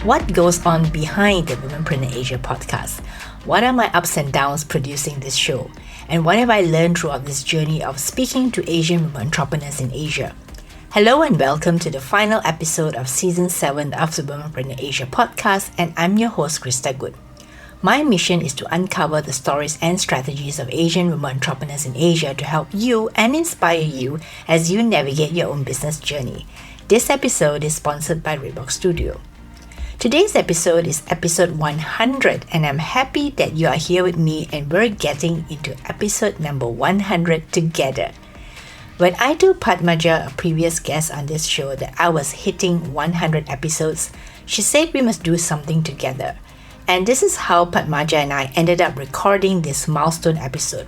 What goes on behind the Womenpreneur Asia podcast? What are my ups and downs producing this show? And what have I learned throughout this journey of speaking to Asian women entrepreneurs in Asia? Hello and welcome to the final episode of Season 7 of the Womenpreneur Asia podcast, and I'm your host, Krista Goon. My mission is to uncover the stories and strategies of Asian women entrepreneurs in Asia to help you and inspire you as you navigate your own business journey. This episode is sponsored by Redbox Studio. Today's episode is episode 100, and I'm happy that you are here with me and we're getting into episode number 100 together. When I told Padmaja, a previous guest on this show, that I was hitting 100 episodes, she said we must do something together. And this is how Padmaja and I ended up recording this milestone episode.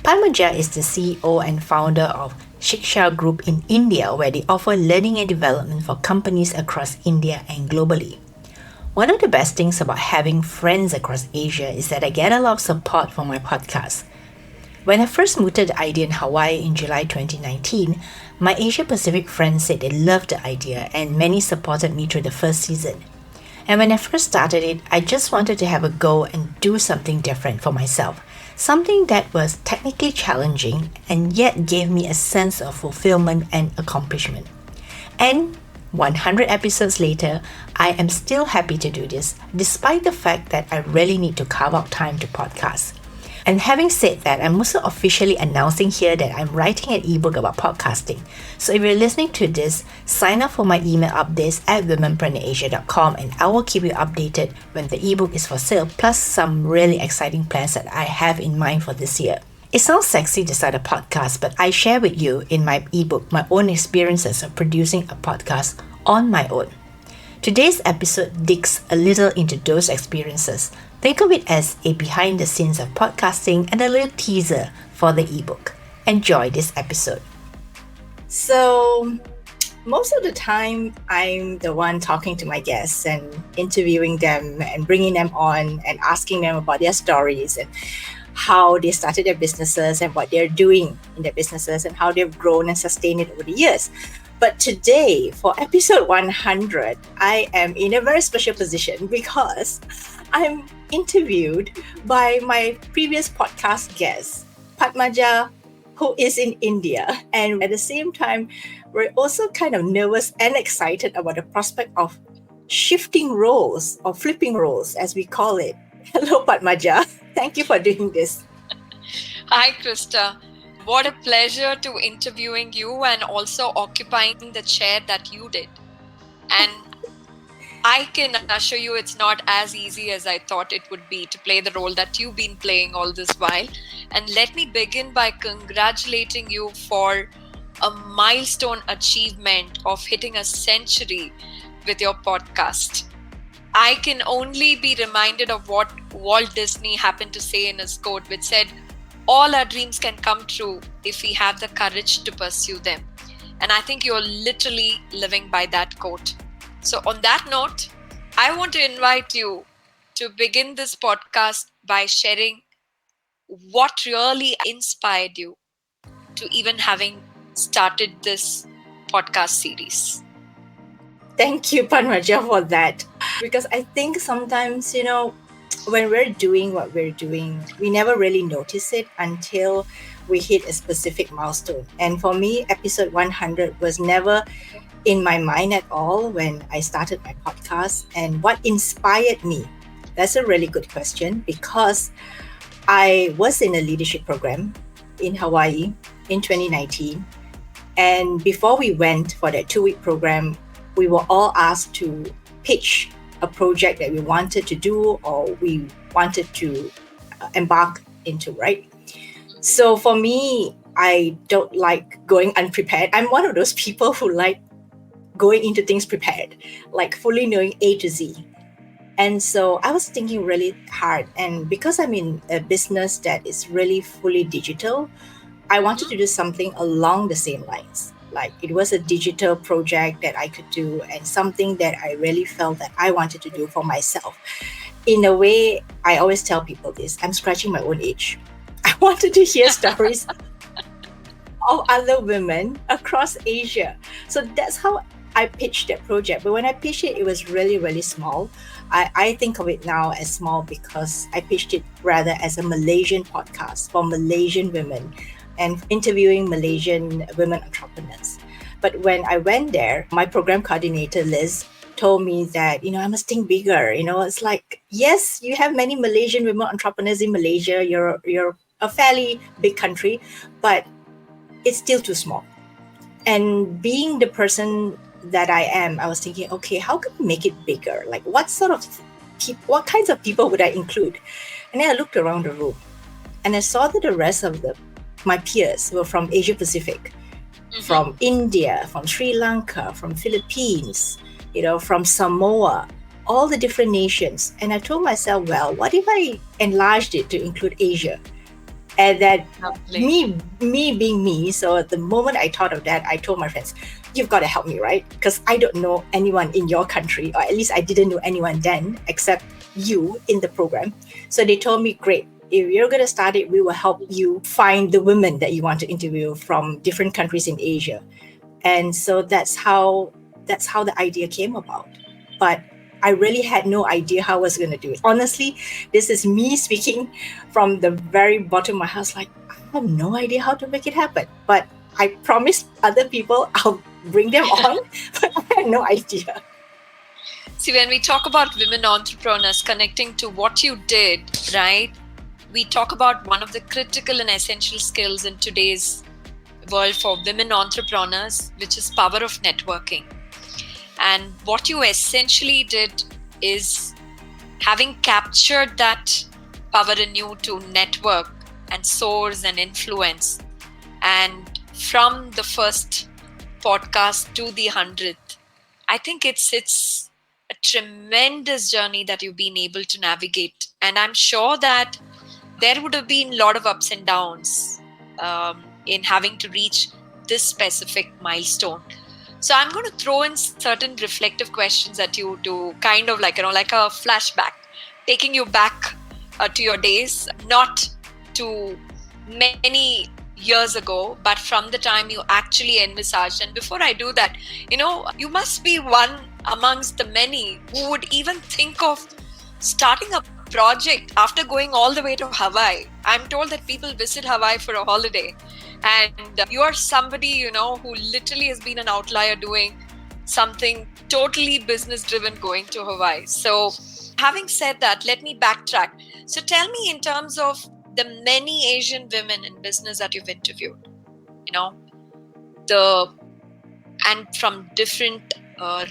Padmaja is the CEO and founder of Siksha Group in India, where they offer learning and development for companies across India and globally. One of the best things about having friends across Asia is that I get a lot of support for my podcast. When I first mooted the idea in Hawaii in July 2019, my Asia Pacific friends said they loved the idea and many supported me through the first season. And when I first started it, I just wanted to have a go and do something different for myself. Something that was technically challenging and yet gave me a sense of fulfillment and accomplishment. And 100 episodes later, I am still happy to do this, despite the fact that I really need to carve out time to podcast. And having said that, I'm also officially announcing here that I'm writing an ebook about podcasting. So if you're listening to this, sign up for my email updates at womenpreneurasia.com and I will keep you updated when the ebook is for sale, plus some really exciting plans that I have in mind for this year. It sounds sexy to start a podcast, but I share with you in my ebook my own experiences of producing a podcast on my own. Today's episode digs a little into those experiences. Think of it as a behind the scenes of podcasting and a little teaser for the ebook. Enjoy this episode. So, most of the time, I'm the one talking to my guests and interviewing them and bringing them on and asking them about their stories and how they started their businesses and what they're doing in their businesses and how they've grown and sustained it over the years. But today, for episode 100, I am in a very special position because I'm interviewed by my previous podcast guest, Padmaja, who is in India. And at the same time, we're also kind of nervous and excited about the prospect of shifting roles or flipping roles, as we call it. Hello, Padmaja. Thank you for doing this. Hi, Krista. What a pleasure to interviewing you and also occupying the chair that you did. And I can assure you it's not as easy as I thought it would be to play the role that you've been playing all this while. And let me begin by congratulating you for a milestone achievement of hitting a century with your podcast. I can only be reminded of what Walt Disney happened to say in his quote, which said, all our dreams can come true if we have the courage to pursue them. And I think you're literally living by that quote. So on that note, I want to invite you to begin this podcast by sharing what really inspired you to even having started this podcast series. Thank you, Padmaja, for that. Because I think sometimes, when we're doing what we're doing, we never really notice it until we hit a specific milestone. And for me, episode 100 was never in my mind at all when I started my podcast. And what inspired me? That's a really good question, because I was in a leadership program in Hawaii in 2019. And before we went for that 2-week program, we were all asked to pitch a project that we wanted to do or we wanted to embark into, right? So for me, I don't like going unprepared. I'm one of those people who like going into things prepared, like fully knowing A to Z. And so I was thinking really hard. And because I'm in a business that is really fully digital, I wanted to do something along the same lines. Like it was a digital project that I could do and something that I really felt that I wanted to do for myself. In a way, I always tell people this, I'm scratching my own itch. I wanted to hear stories of other women across Asia. So that's how I pitched that project. But when I pitched it, it was really, really small. I think of it now as small because I pitched it rather as a Malaysian podcast for Malaysian women and interviewing Malaysian women entrepreneurs. But when I went there, my program coordinator, Liz, told me that, I must think bigger. It's like, yes, you have many Malaysian women entrepreneurs in Malaysia. You're a fairly big country, but it's still too small. And being the person that I am, I was thinking, okay, how can we make it bigger? Like, what kinds of people would I include? And then I looked around the room and I saw that the rest of my peers were from Asia Pacific, from India, from Sri Lanka, from Philippines, from Samoa, all the different nations. And I told myself, well, what if I enlarged it to include Asia? And that me being me, so the moment I thought of that, I told my friends, you've got to help me, right? Because I don't know anyone in your country, or at least I didn't know anyone then except you in the program. So they told me, great, if you're going to start it, we will help you find the women that you want to interview from different countries in Asia. And so that's how the idea came about. But I really had no idea how I was going to do it. Honestly, this is me speaking from the very bottom of my house. Like, I have no idea how to make it happen. But I promised other people I'll bring them on, but I had no idea. See, when we talk about women entrepreneurs connecting to what you did, right? We talk about one of the critical and essential skills in today's world for women entrepreneurs, which is power of networking. And what you essentially did is, having captured that power in you to network and source and influence, and from the first podcast to the 100th, I think it's a tremendous journey that you've been able to navigate. And I'm sure that there would have been a lot of ups and downs in having to reach this specific milestone. So I'm going to throw in certain reflective questions at you to kind of like a flashback, taking you back to your days, not to many years ago, but from the time you actually envisaged. And before I do that, you must be one amongst the many who would even think of starting a project after going all the way to Hawaii. I'm told that people visit Hawaii for a holiday. And you are somebody, who literally has been an outlier doing something totally business driven going to Hawaii. So having said that, let me backtrack. So tell me, in terms of the many Asian women in business that you've interviewed, and from different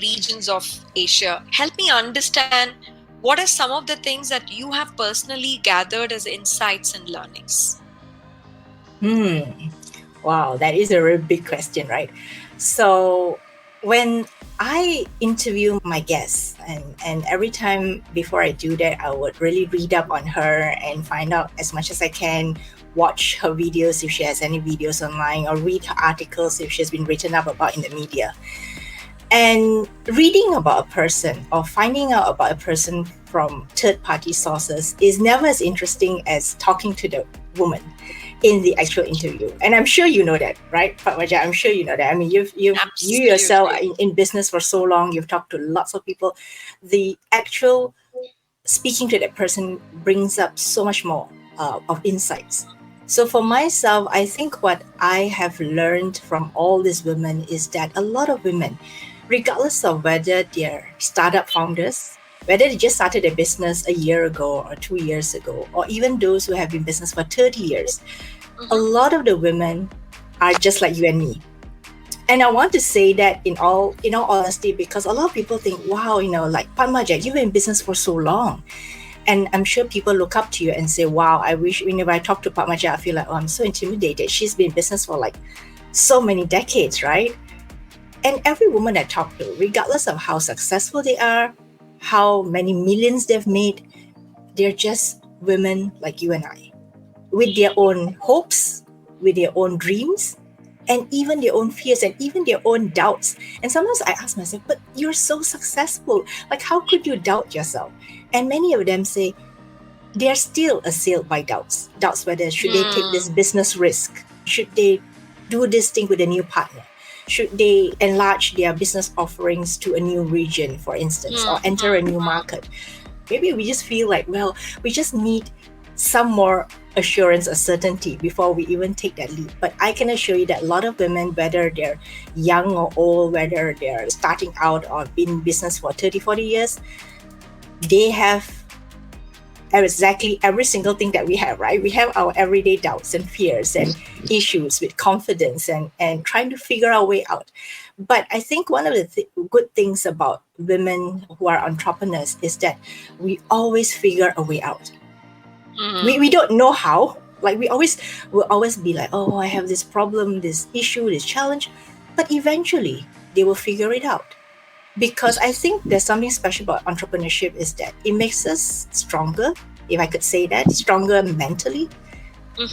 regions of Asia, help me understand what are some of the things that you have personally gathered as insights and learnings. Wow, that is a really big question, right? So when I interview my guests, and every time before I do that, I would really read up on her and find out as much as I can, watch her videos if she has any videos online, or read her articles if she's been written up about in the media. And reading about a person or finding out about a person from third-party sources is never as interesting as talking to the woman in the actual interview. And I'm sure you know that, right, Padmaja? I'm sure you know that. I mean, you yourself in business for so long, you've talked to lots of people. The actual speaking to that person brings up so much more of insights. So for myself, I think what I have learned from all these women is that a lot of women, regardless of whether they're startup founders, whether they just started a business a year ago or 2 years ago, or even those who have been in business for 30 years, a lot of the women are just like you and me. And I want to say that in all honesty, because a lot of people think, wow, like Padmaja, you've been in business for so long. And I'm sure people look up to you and say, wow, I wish, whenever I talk to Padmaja, I feel like, oh, I'm so intimidated. She's been in business for like so many decades, right? And every woman I talk to, regardless of how successful they are, how many millions they've made, they're just women like you and I, with their own hopes, with their own dreams, and even their own fears and even their own doubts. And sometimes I ask myself, but you're so successful. Like, how could you doubt yourself? And many of them say they're still assailed by doubts. Doubts whether should they take this business risk? Should they do this thing with a new partner? should they enlarge their business offerings to a new region, for instance, or enter a new market? Maybe we just feel like, well, we just need some more assurance or certainty before we even take that leap. But I can assure you that a lot of women, whether they're young or old, whether they're starting out or been in business for 30, 40 years, they have exactly every single thing that we have, right? We have our everyday doubts and fears and issues with confidence and trying to figure our way out. But I think one of the good things about women who are entrepreneurs is that we always figure a way out. We don't know how. Like we'll always be like, oh, I have this problem, this issue, this challenge. But eventually they will figure it out. Because I think there's something special about entrepreneurship is that it makes us stronger, if I could say that, stronger mentally.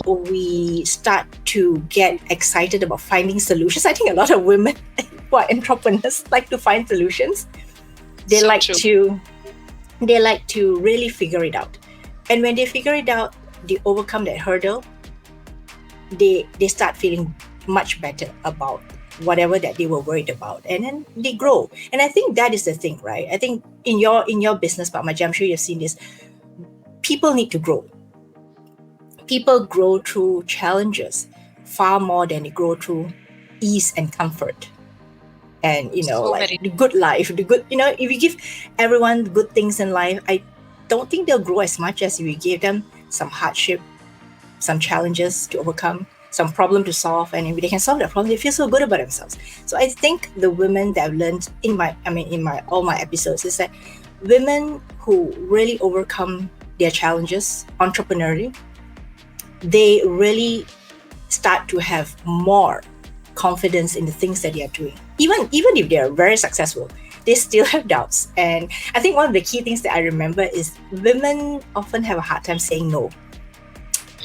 We start to get excited about finding solutions. I think a lot of women who are entrepreneurs like to find solutions. They So like true. to really figure it out. And when they figure it out, they overcome that hurdle, they start feeling much better about whatever that they were worried about, and then they grow. And I think that is the thing, right? I think in your business, Padmaja, I'm sure you've seen this. People need to grow. People grow through challenges far more than they grow through ease and comfort. And So like very the good life, the good, if you give everyone good things in life, I don't think they'll grow as much as if you give them some hardship, some challenges to overcome, some problem to solve, and if they can solve that problem, they feel so good about themselves. So I think the women that I've learned in my all my episodes is that women who really overcome their challenges entrepreneurially, they really start to have more confidence in the things that they are doing. Even if they are very successful, they still have doubts. And I think one of the key things that I remember is women often have a hard time saying no.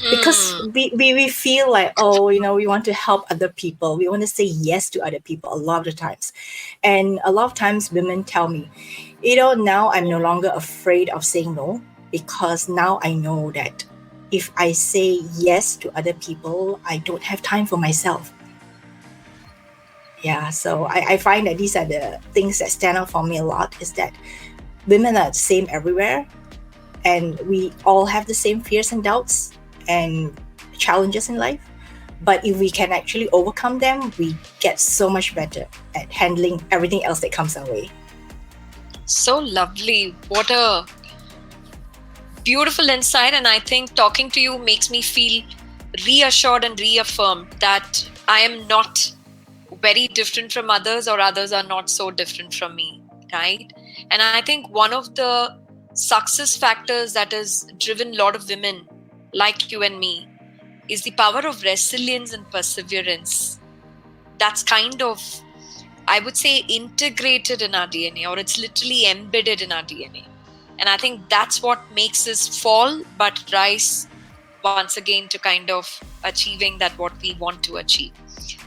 Because we feel like, oh, we want to help other people. We want to say yes to other people a lot of the times. And a lot of times women tell me, now I'm no longer afraid of saying no, because now I know that if I say yes to other people, I don't have time for myself. Yeah, so I find that these are the things that stand out for me a lot, is that women are the same everywhere, and we all have the same fears and doubts and challenges in life. But if we can actually overcome them, we get so much better at handling everything else that comes our way. So lovely. What a beautiful insight. And I think talking to you makes me feel reassured and reaffirmed that I am not very different from others, or others are not so different from me, right? And I think one of the success factors that has driven a lot of women like you and me is the power of resilience and perseverance. That's kind of, I would say, integrated in our DNA, or it's literally embedded in our DNA. And I think that's what makes us fall but rise once again to kind of achieving that what we want to achieve.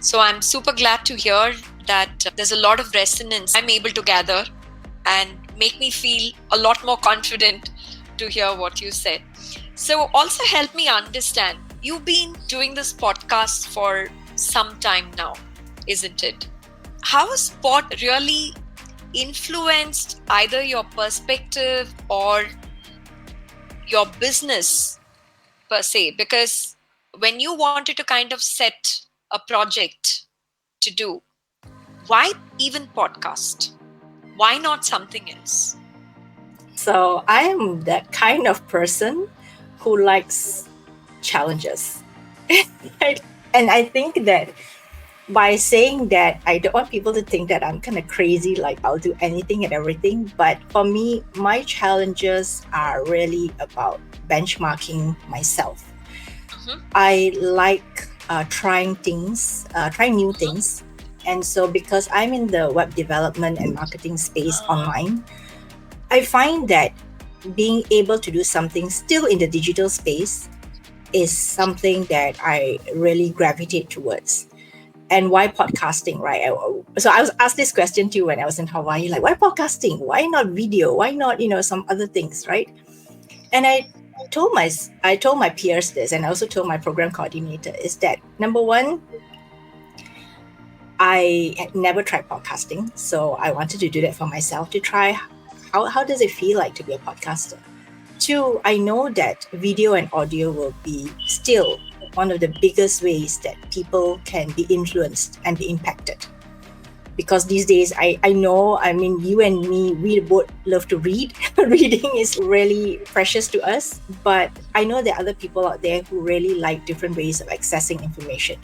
So I'm super glad to hear that there's a lot of resonance I'm able to gather and make me feel a lot more confident to hear what you said. So also help me understand, you've been doing this podcast for some time now, isn't it? How has sport really influenced either your perspective or your business per se? Because when you wanted to kind of set a project to do, why even podcast? Why not something else? So I am that kind of person who likes challenges. And I think that by saying that, I don't want people to think that I'm kind of crazy, like I'll do anything and everything. But for me, my challenges are really about benchmarking myself. I like trying new things. And so because I'm in the web development and marketing space online, I find that being able to do something still in the digital space is something that I really gravitate towards. And why podcasting, right? So I was asked this question too when I was in Hawaii, like, why podcasting? Why not video? Why not, some other things, right? And I told my peers this, and I also told my program coordinator, is that number one, I had never tried podcasting, so I wanted to do that for myself to try how does it feel like to be a podcaster. Two, I know that video and audio will be still one of the biggest ways that people can be influenced and be impacted. Because these days, I know, I mean, you and me, we both love to read. Reading is really precious to us. But I know there are other people out there who really like different ways of accessing information.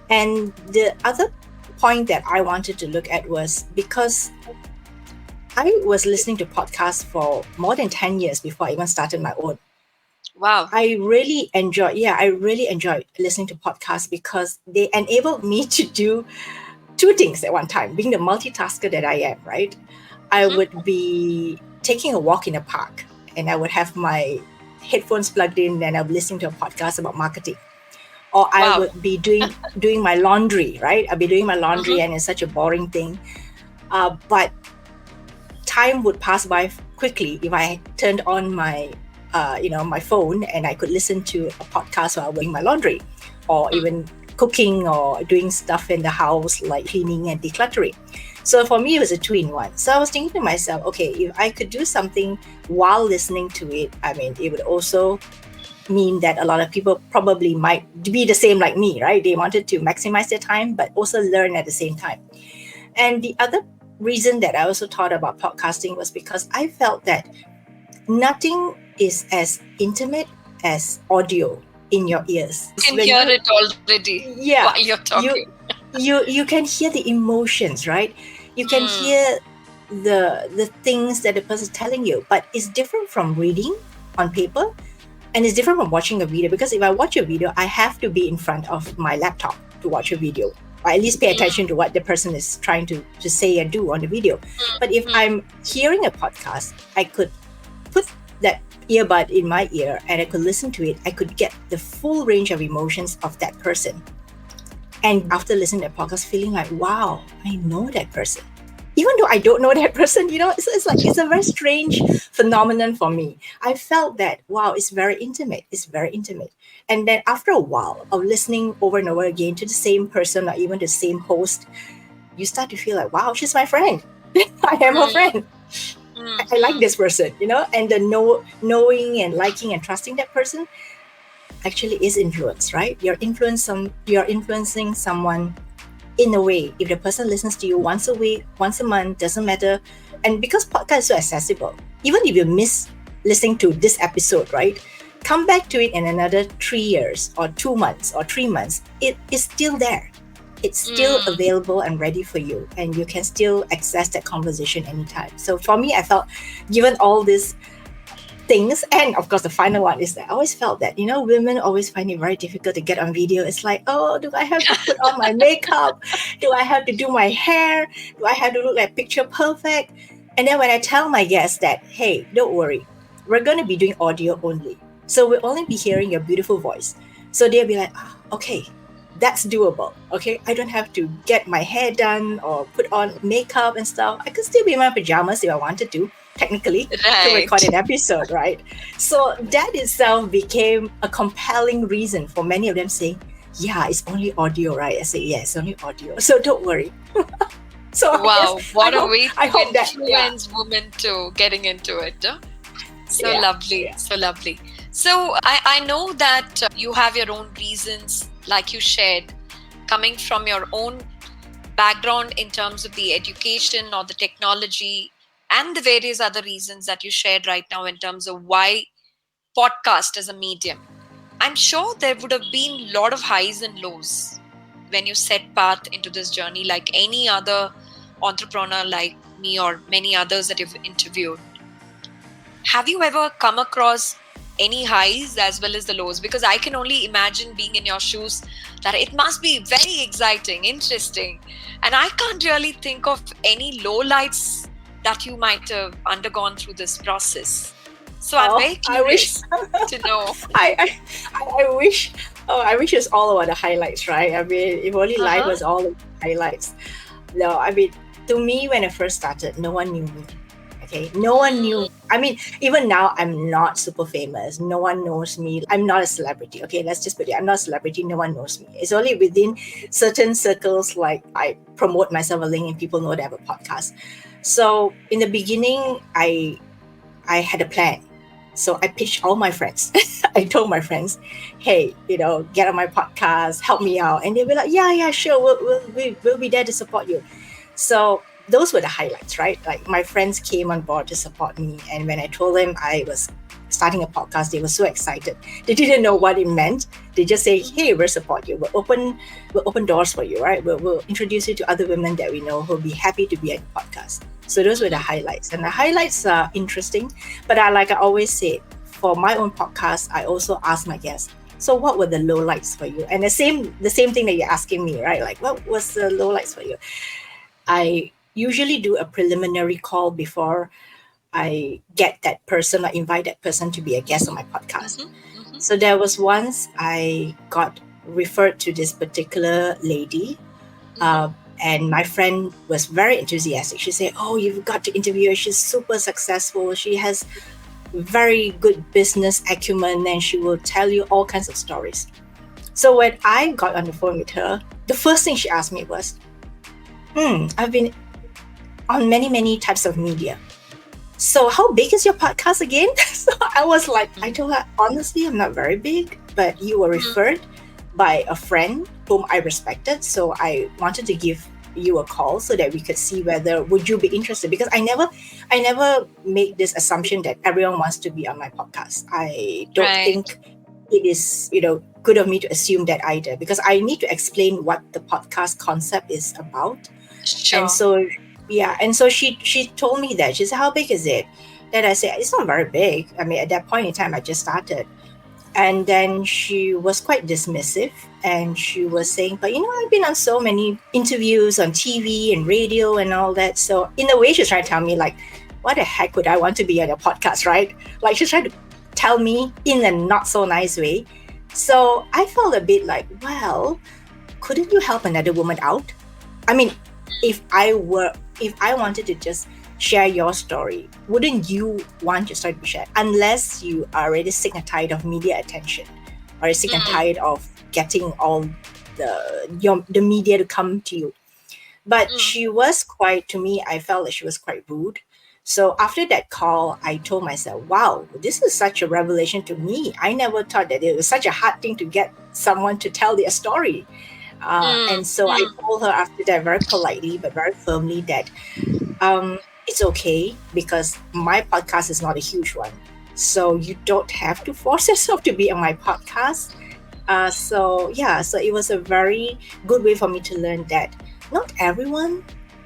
And the other point that I wanted to look at was because I was listening to podcasts for more than 10 years before I even started my own. Wow. I really enjoyed listening to podcasts because they enabled me to do two things at one time. Being the multitasker that I am, right? I would be taking a walk in a park and I would have my headphones plugged in and I'll be listening to a podcast about marketing. Or I would be doing my laundry, right? I'll be doing my laundry and it's such a boring thing. But time would pass by quickly if I turned on my my phone and I could listen to a podcast while doing my laundry, or even cooking or doing stuff in the house like cleaning and decluttering. So for me, it was a 2-in-1. So I was thinking to myself, okay, if I could do something while listening to it, I mean, it would also mean that a lot of people probably might be the same like me, right? They wanted to maximize their time, but also learn at the same time. And the other reason that I also thought about podcasting was because I felt that nothing is as intimate as audio in your ears. You can hear it already while you're talking. You can hear the emotions, right? You can hear the things that the person is telling you, but it's different from reading on paper. And it's different from watching a video, because if I watch a video, I have to be in front of my laptop to watch a video, or at least pay attention to what the person is trying to say and do on the video. But if I'm hearing a podcast, I could put that earbud in my ear and I could listen to it. I could get the full range of emotions of that person. And after listening to the podcast, feeling like, wow, I know that person. Even though I don't know that person, it's a very strange phenomenon for me. I felt that, wow, it's very intimate. It's very intimate. And then after a while of listening over and over again to the same person or even the same host, you start to feel like, wow, she's my friend. I am her friend. I like this person, and the knowing and liking and trusting that person actually is influence, right? You're influencing someone in a way. If the person listens to you once a week, once a month, doesn't matter. And because podcast is so accessible, even if you miss listening to this episode, right? Come back to it in another 3 years or 2 months or 3 months. It is still there. It's still available and ready for you, and you can still access that conversation anytime. So for me, I felt, given all these things, and of course the final one is that I always felt that women always find it very difficult to get on video. It's like, oh, do I have to put on my makeup? Do I have to do my hair? Do I have to look like picture perfect? And then when I tell my guests that, hey, don't worry, we're going to be doing audio only, so we'll only be hearing your beautiful voice. So they'll be like, okay, that's doable. Okay, I don't have to get my hair done or put on makeup and stuff. I could still be in my pajamas if I wanted to, technically, to record an episode, right? So that itself became a compelling reason for many of them saying, yeah, it's only audio, right? I say, yeah, it's only audio, so don't worry. So wow, what a way to influence women to getting into it. Huh? So lovely. So I know that you have your own reasons, like you shared, coming from your own background in terms of the education or the technology, and the various other reasons that you shared right now in terms of why podcast as a medium. I'm sure there would have been a lot of highs and lows when you set path into this journey, like any other entrepreneur like me or many others that you've interviewed. Have you ever come across any highs as well as the lows? Because I can only imagine being in your shoes that it must be very exciting, interesting. And I can't really think of any lowlights that you might have undergone through this process. So I'm very curious to know. I wish it's all about the highlights, right? I mean, if only life was all the highlights. No, I mean, to me, when I first started, no one knew me. Okay, no one knew. I mean, even now, I'm not super famous. No one knows me. I'm not a celebrity. Okay, let's just put it. I'm not a celebrity. No one knows me. It's only within certain circles, like I promote myself on LinkedIn, people know that I have a podcast. So in the beginning, I had a plan. So I pitched all my friends. I told my friends, hey, get on my podcast, help me out. And they'll be like, yeah, sure. We'll be there to support you. So those were the highlights, right? Like my friends came on board to support me. And when I told them I was starting a podcast, they were so excited. They didn't know what it meant. They just say, hey, we'll support you. We'll open doors for you, right? We'll introduce you to other women that we know who'll be happy to be on the podcast. So those were the highlights. And the highlights are interesting. But like I always say, for my own podcast, I also ask my guests, so what were the lowlights for you? And the same thing that you're asking me, right? Like, what was the lowlights for you? I usually do a preliminary call before I get that person or invite that person to be a guest on my podcast. So there was once I got referred to this particular lady, and my friend was very enthusiastic. She said, oh, you've got to interview her. She's super successful. She has very good business acumen, and she will tell you all kinds of stories. So when I got on the phone with her, the first thing she asked me was, I've been on many types of media. So how big is your podcast again? So I was like, I told her, honestly, I'm not very big, but you were referred by a friend whom I respected. So I wanted to give you a call so that we could see whether would you be interested, because I never make this assumption that everyone wants to be on my podcast. I don't think it is, good of me to assume that either, because I need to explain what the podcast concept is about. Sure. And so and so she told me that. She said, how big is it? Then I said, it's not very big. I mean, at that point in time, I just started. And then she was quite dismissive, and she was saying, but I've been on so many interviews on TV and radio and all that. So in a way, she's trying to tell me, like, what the heck would I want to be on a podcast, right? Like, she's trying to tell me in a not so nice way. So I felt a bit like, well, couldn't you help another woman out? I mean, if I wanted to just share your story, wouldn't you want your story to be shared? Unless you are already sick and tired of media attention, or sick and tired of getting all the media to come to you. But she was to me, I felt like she was quite rude. So after that call, I told myself, wow, this is such a revelation to me. I never thought that it was such a hard thing to get someone to tell their story. And so I told her after that, very politely but very firmly, that it's okay, because my podcast is not a huge one. So you don't have to force yourself to be on my podcast. So it was a very good way for me to learn that not everyone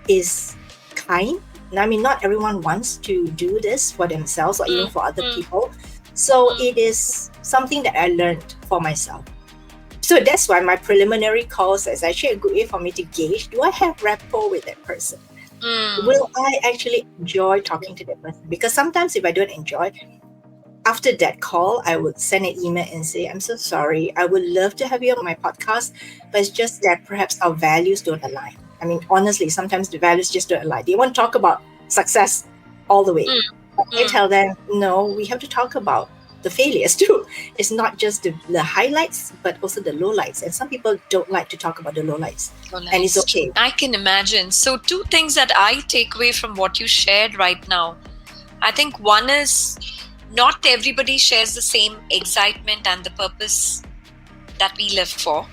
is kind. I mean, not everyone wants to do this for themselves or even for other people. So it is something that I learned for myself. So that's why my preliminary calls is actually a good way for me to gauge, do I have rapport with that person? Will I actually enjoy talking to that person? Because sometimes if I don't enjoy, after that call, I would send an email and say, I'm so sorry. I would love to have you on my podcast, but it's just that perhaps our values don't align. I mean, honestly, sometimes the values just don't align. They want to talk about success all the way. I tell them, no, we have to talk about the failures too. It's not just the highlights, but also the lowlights. And some people don't like to talk about the lowlights. And it's okay. I can imagine. So 2 things that I take away from what you shared right now. I think one is, not everybody shares the same excitement and the purpose that we live for.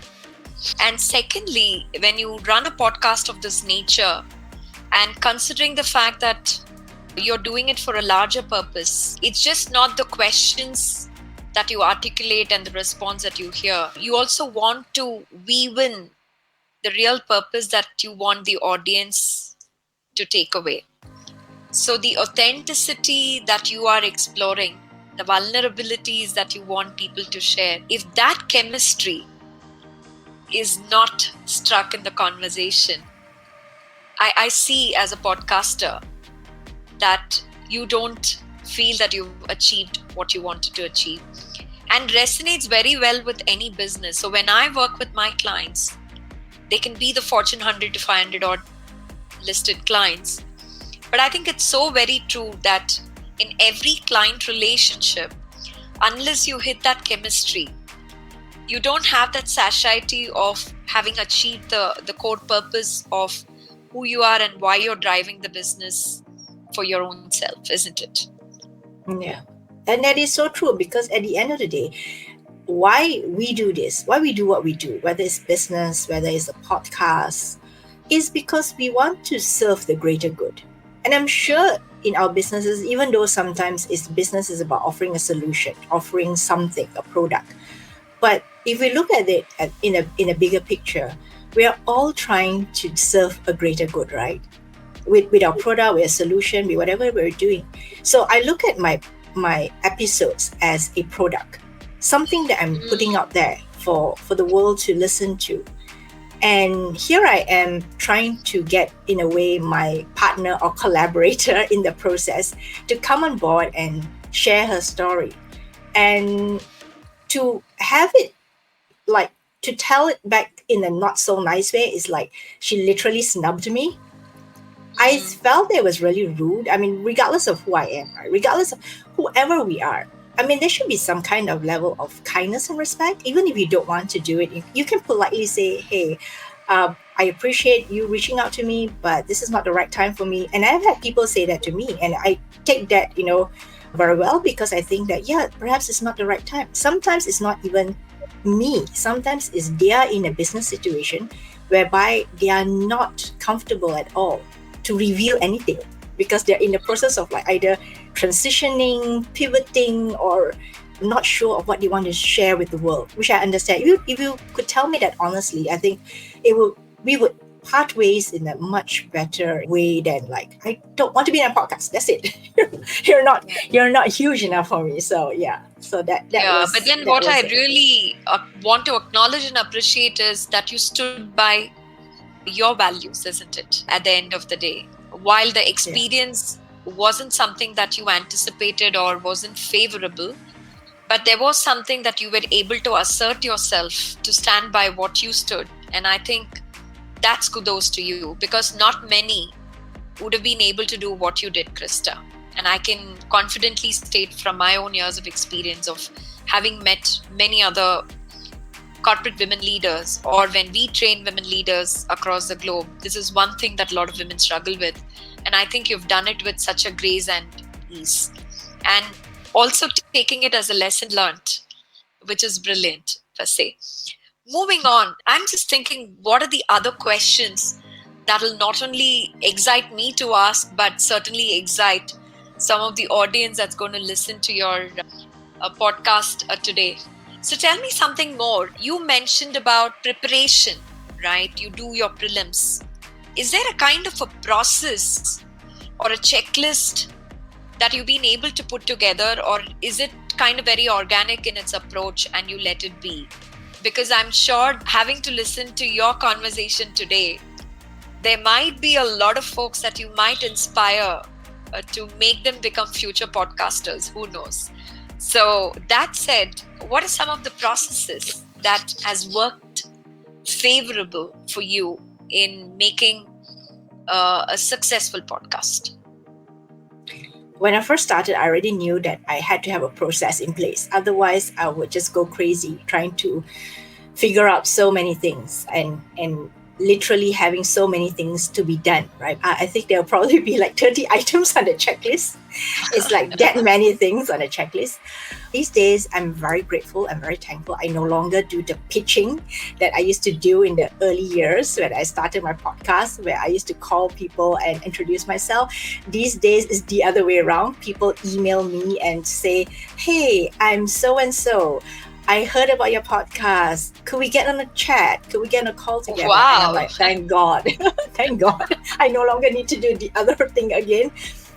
And secondly, when you run a podcast of this nature, and considering the fact that you're doing it for a larger purpose, it's just not the questions that you articulate and the response that you hear. You also want to weave in the real purpose that you want the audience to take away. So the authenticity that you are exploring, the vulnerabilities that you want people to share, if that chemistry is not struck in the conversation, I see as a podcaster that you don't feel that you've achieved what you wanted to achieve, and resonates very well with any business. So when I work with my clients, they can be the Fortune 100 to 500 odd listed clients. But I think it's so very true that in every client relationship, unless you hit that chemistry, you don't have that satiety of having achieved the core purpose of who you are and why you're driving the business for your own self, isn't it? Yeah. And that is so true, because at the end of the day, why we do this, why we do what we do, whether it's business, whether it's a podcast, is because we want to serve the greater good. And I'm sure in our businesses, even though sometimes business is about offering a solution, offering something, a product, but if we look at it in a bigger picture, we are all trying to serve a greater good, right? With our product, with a solution, with whatever we're doing. So I look at my episodes as a product, something that I'm putting out there for the world to listen to. And here I am trying to get, in a way, my partner or collaborator in the process to come on board and share her story. And to have it, like, to tell it back in a not so nice way, is like she literally snubbed me. I felt it was really rude. I mean, regardless of who I am, right? Regardless of whoever we are, I mean, there should be some kind of level of kindness and respect. Even if you don't want to do it, you can politely say, hey, I appreciate you reaching out to me, but this is not the right time for me. And I've had people say that to me, and I take that, very well, because I think that, yeah, perhaps it's not the right time. Sometimes it's not even me. Sometimes it's they are in a business situation whereby they are not comfortable at all to reveal anything, because they're in the process of like either transitioning, pivoting, or not sure of what they want to share with the world, which I understand. If you could tell me that honestly, I think we would part ways in a much better way than like, I don't want to be in a podcast. That's it. You're not huge enough for me. So yeah. So that was. But then what I really want to acknowledge and appreciate is that you stood by your values, isn't it? At the end of the day, while the experience wasn't something that you anticipated or wasn't favorable, but there was something that you were able to assert yourself to stand by what you stood. And I think that's kudos to you, because not many would have been able to do what you did, Krista. And I can confidently state from my own years of experience of having met many other corporate women leaders, or when we train women leaders across the globe, this is one thing that a lot of women struggle with. And I think you've done it with such a grace and ease. And also taking it as a lesson learned, which is brilliant per se. Moving on, I'm just thinking, what are the other questions that will not only excite me to ask, but certainly excite some of the audience that's going to listen to your podcast today. So tell me something more. You mentioned about preparation, right? You do your prelims. Is there a kind of a process or a checklist that you've been able to put together, or is it kind of very organic in its approach and you let it be? Because I'm sure, having to listen to your conversation today, there might be a lot of folks that you might inspire to make them become future podcasters. Who knows? So that said, what are some of the processes that has worked favorable for you in making a successful podcast? When I first started, I already knew that I had to have a process in place. Otherwise, I would just go crazy trying to figure out so many things and literally having so many things to be done, right? I think there'll probably be like 30 items on the checklist. It's like that many things on the checklist. These days, I'm very grateful. I'm very thankful. I no longer do the pitching that I used to do in the early years when I started my podcast, where I used to call people and introduce myself. These days, it's the other way around. People email me and say, hey, I'm so-and-so. I heard about your podcast. Could we get on a chat? Could we get on a call together? Wow. And I'm like, thank God. Thank God. I no longer need to do the other thing again.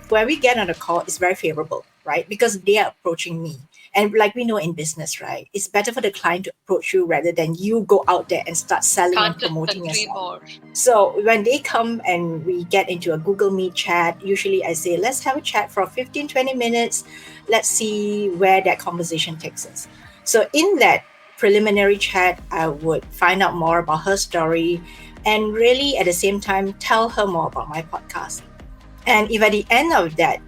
When we get on a call, it's very favorable, right? Because they are approaching me. And like we know in business, right? It's better for the client to approach you rather than you go out there and start selling and promoting yourself. More. So when they come and we get into a Google Meet chat, usually I say, let's have a chat for 15, 20 minutes. Let's see where that conversation takes us. So in that preliminary chat, I would find out more about her story and really at the same time tell her more about my podcast. And if at the end of that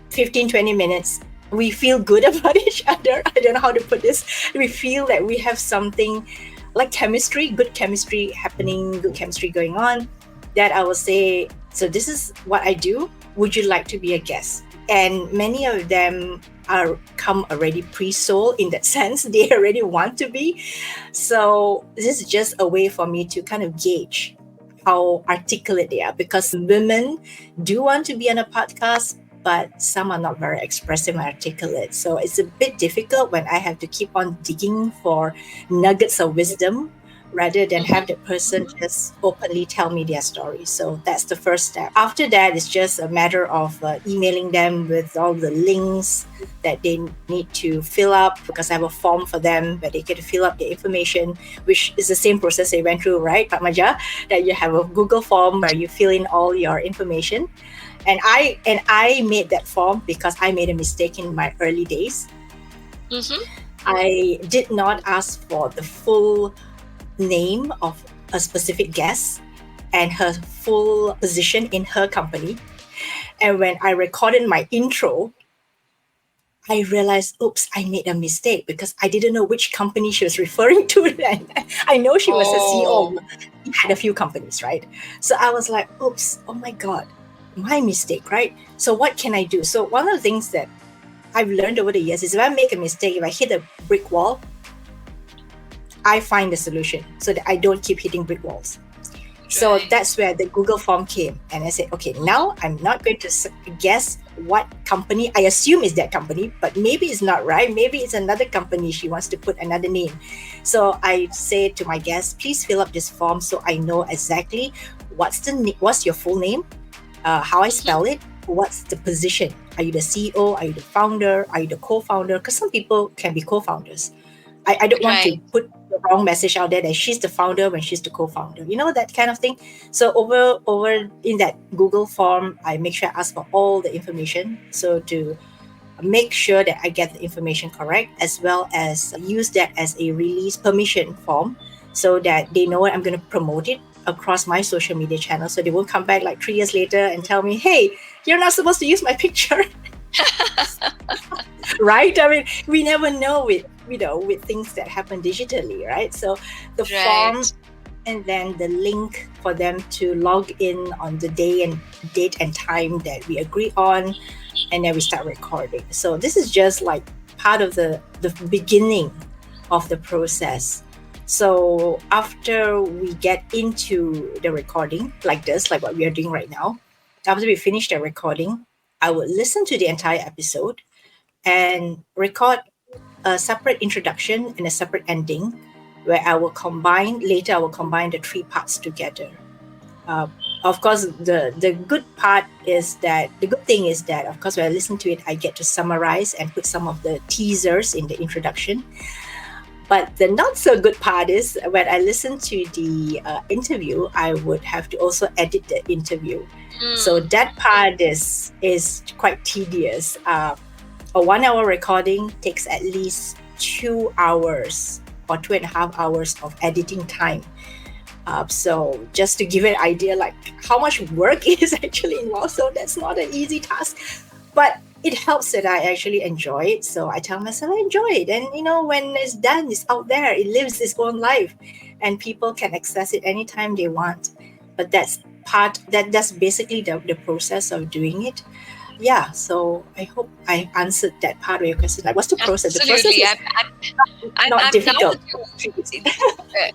15, 20 minutes, we feel good about each other, I don't know how to put this, we feel that we have something like chemistry, good chemistry happening, good chemistry going on, that I will say, so this is what I do. Would you like to be a guest? And many of them are come already pre-sold in that sense. They already want to be. So this is just a way for me to kind of gauge how articulate they are, because women do want to be on a podcast, but some are not very expressive and articulate. So it's a bit difficult when I have to keep on digging for nuggets of wisdom rather than have the person just openly tell me their story. So that's the first step. After that, it's just a matter of emailing them with all the links that they need to fill up, because I have a form for them where they get to fill up the information, which is the same process they went through, right, Padmaja? That you have a Google form where you fill in all your information. And I made that form because I made a mistake in my early days. I did not ask for the full name of a specific guest and her full position in her company. And when I recorded my intro, I realized, oops, I made a mistake because I didn't know which company she was referring to. I know she was a CEO, had a few companies, right? So I was like, oops, oh my God, my mistake, right? So what can I do? So one of the things that I've learned over the years is if I make a mistake, if I hit a brick wall, I find the solution so that I don't keep hitting brick walls. So that's where the Google form came. And I said, okay, now I'm not going to guess what company. I assume is that company, but maybe it's not right. Maybe it's another company. She wants to put another name. So I say to my guests, please fill up this form so I know exactly what's your full name, how I spell it, what's the position. Are you the CEO? Are you the founder? Are you the co-founder? Because some people can be co-founders. I don't want to put the wrong message out there that she's the founder when she's the co-founder, that kind of thing. So over in that Google form, I make sure I ask for all the information. So to make sure that I get the information correct, as well as use that as a release permission form so that they know I'm going to promote it across my social media channel. So they won't come back like 3 years later and tell me, hey, you're not supposed to use my picture. Right? I mean, we never know with things that happen digitally, right? So the form and then the link for them to log in on the date and time that we agree on, and then we start recording. So this is just like part of the beginning of the process. So after we get into the recording like this, like what we are doing right now, after we finish the recording, I would listen to the entire episode and record a separate introduction and a separate ending where I will combine the 3 parts together. Of course, the good thing is that, of course, when I listen to it, I get to summarize and put some of the teasers in the introduction. But the not so good part is when I listen to the interview, I would have to also edit the interview. So that part is quite tedious. A 1 hour recording takes at least 2 hours or 2.5 hours of editing time. So just to give an idea, like how much work is actually involved. So that's not an easy task, but it helps that I actually enjoy it. So I tell myself I enjoy it. And when it's done, it's out there, it lives its own life and people can access it anytime they want. But that's basically the process of doing it. Yeah, so I hope I answered that part of your question. Like, what's the process? Absolutely. The process is not difficult.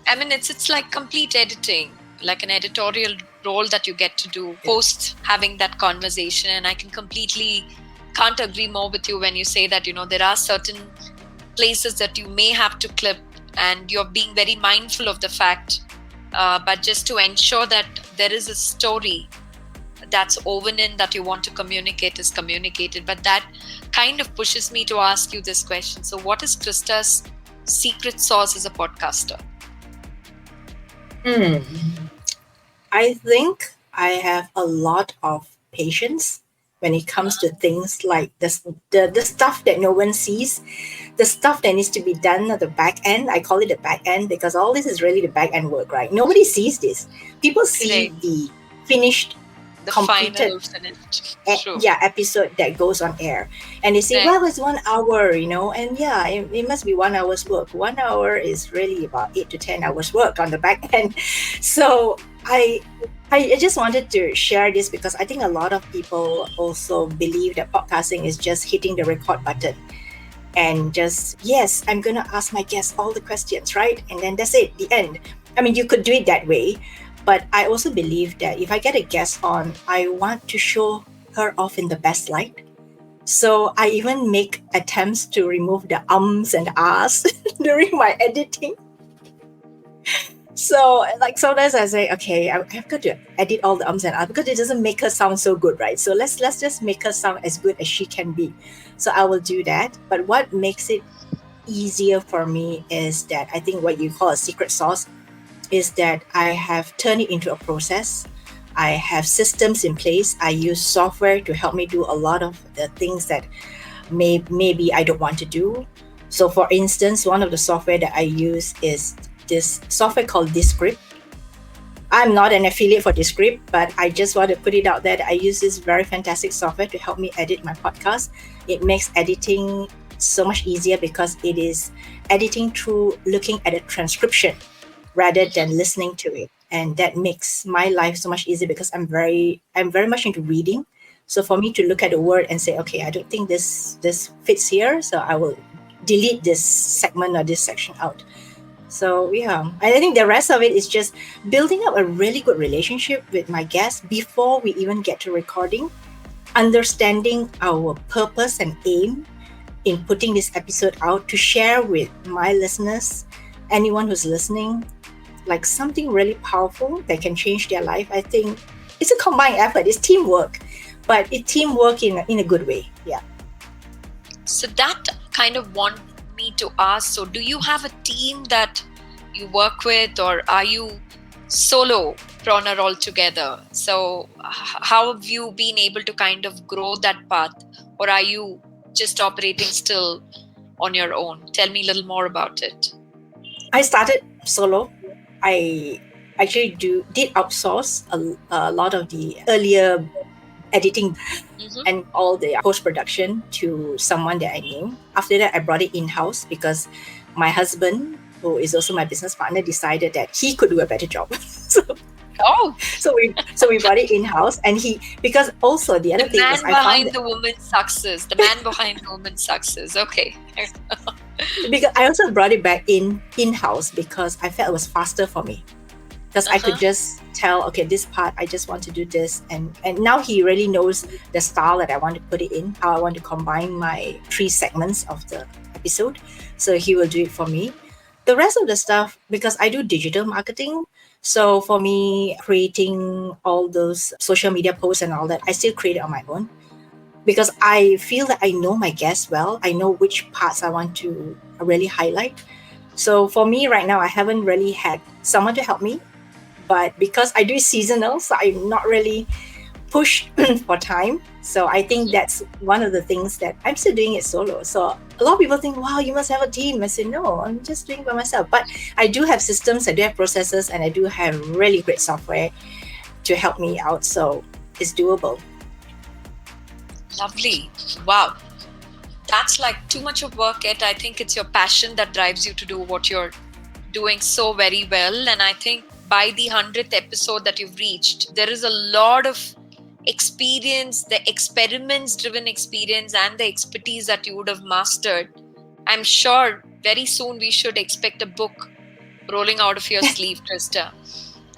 I mean, it's like complete editing, like an editorial role that you get to do post having that conversation. And I can't agree more with you when you say that, there are certain places that you may have to clip and you're being very mindful of the fact, but just to ensure that there is a story that's woven in that you want to communicate is communicated. But that kind of pushes me to ask you this question. So what is Krista's secret sauce as a podcaster? I think I have a lot of patience when it comes to things like the stuff that no one sees, the stuff that needs to be done at the back end. I call it the back end because all this is really the back end work, right? Nobody sees this. People see the The completed final finished. True. episode that goes on air, and they say, Right. well, it's 1 hour, and it must be 1 hour's work. 1 hour is really about 8 to 10 hours work on the back end. So I just wanted to share this because I think a lot of people also believe that podcasting is just hitting the record button and just, yes, I'm going to ask my guests all the questions, right? And then that's it, the end. I mean, you could do it that way, but I also believe that if I get a guest on, I want to show her off in the best light. So I even make attempts to remove the ums and ahs during my editing. So, like, sometimes I say, okay, I've got to edit all the ums and ahs because it doesn't make her sound so good, right? So let's just make her sound as good as she can be. So I will do that. But what makes it easier for me is that I think what you call a secret sauce is that I have turned it into a process. I have systems in place. I use software to help me do a lot of the things that maybe I don't want to do. So, for instance, one of the software that I use is this software called Descript. I'm not an affiliate for Descript, but I just want to put it out there that I use this very fantastic software to help me edit my podcast. It makes editing so much easier because it is editing through looking at a transcription rather than listening to it. And that makes my life so much easier because I'm very much into reading. So for me to look at a word and say, okay, I don't think this fits here, so I will delete this segment or this section out. So yeah, I think the rest of it is just building up a really good relationship with my guests before we even get to recording, understanding our purpose and aim in putting this episode out to share with my listeners, anyone who's listening, like something really powerful that can change their life. I think it's a combined effort. It's teamwork, but it's teamwork in a good way. Yeah. So that kind of want me to ask, so do you have a team that you work with, or are you solopreneur altogether? So how have you been able to kind of grow that path, or are you just operating still on your own? Tell me a little more about it. I started solo. I actually did outsource a lot of the earlier editing and all the post-production to someone that I knew. After that, I brought it in-house because my husband, who is also my business partner, decided that he could do a better job. So we brought it in-house, and because also the other thing is the man behind the woman's success. Okay. Because I also brought it back in-house because I felt it was faster for me. Because I could just tell, okay, this part, I just want to do this. And now he really knows the style that I want to put it in, how I want to combine my 3 segments of the episode. So he will do it for me. The rest of the stuff, because I do digital marketing, so for me, creating all those social media posts and all that, I still create it on my own. Because I feel that I know my guests well. I know which parts I want to really highlight. So for me right now, I haven't really had someone to help me. But because I do seasonal, so I'm not really pushed for time. So I think that's one of the things that I'm still doing it solo. So a lot of people think, wow, you must have a team. I say, no, I'm just doing it by myself. But I do have systems, I do have processes, and I do have really great software to help me out. So it's doable. Lovely. Wow. That's like too much of work, Ed. I think it's your passion that drives you to do what you're doing so very well. And I think by the 100th episode that you've reached, there is a lot of experience, the experiments-driven experience and the expertise that you would have mastered. I'm sure very soon we should expect a book rolling out of your sleeve, Krista,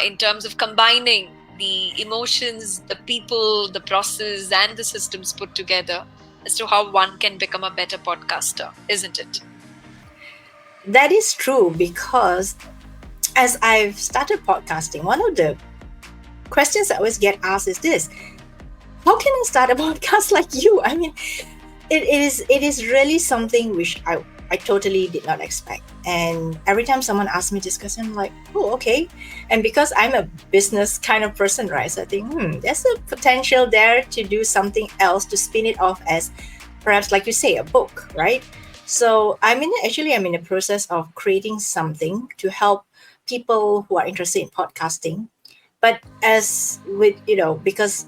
in terms of combining the emotions, the people, the process, and the systems put together as to how one can become a better podcaster, isn't it? That is true, because as I've started podcasting, one of the questions I always get asked is this: how can I start a podcast like you? I mean, it is really something which I totally did not expect. And every time someone asks me this question, I'm like, oh, okay. And because I'm a business kind of person, right? So I think, there's a potential there to do something else, to spin it off as perhaps, like you say, a book, right? So I'm in the process of creating something to help people who are interested in podcasting. But as with, because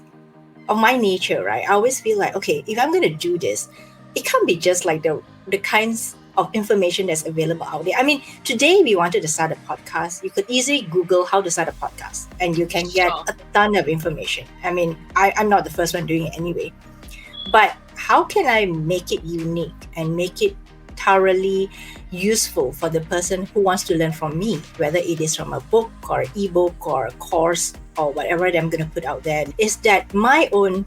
of my nature, right? I always feel like, okay, if I'm going to do this, it can't be just like the kinds of information that's available out there. I mean, today we wanted to start a podcast. You could easily Google how to start a podcast and you can get Sure. a ton of information. I mean, I'm not the first one doing it anyway. But how can I make it unique and make it thoroughly useful for the person who wants to learn from me, whether it is from a book or an ebook or a course or whatever that I'm going to put out there, is that my own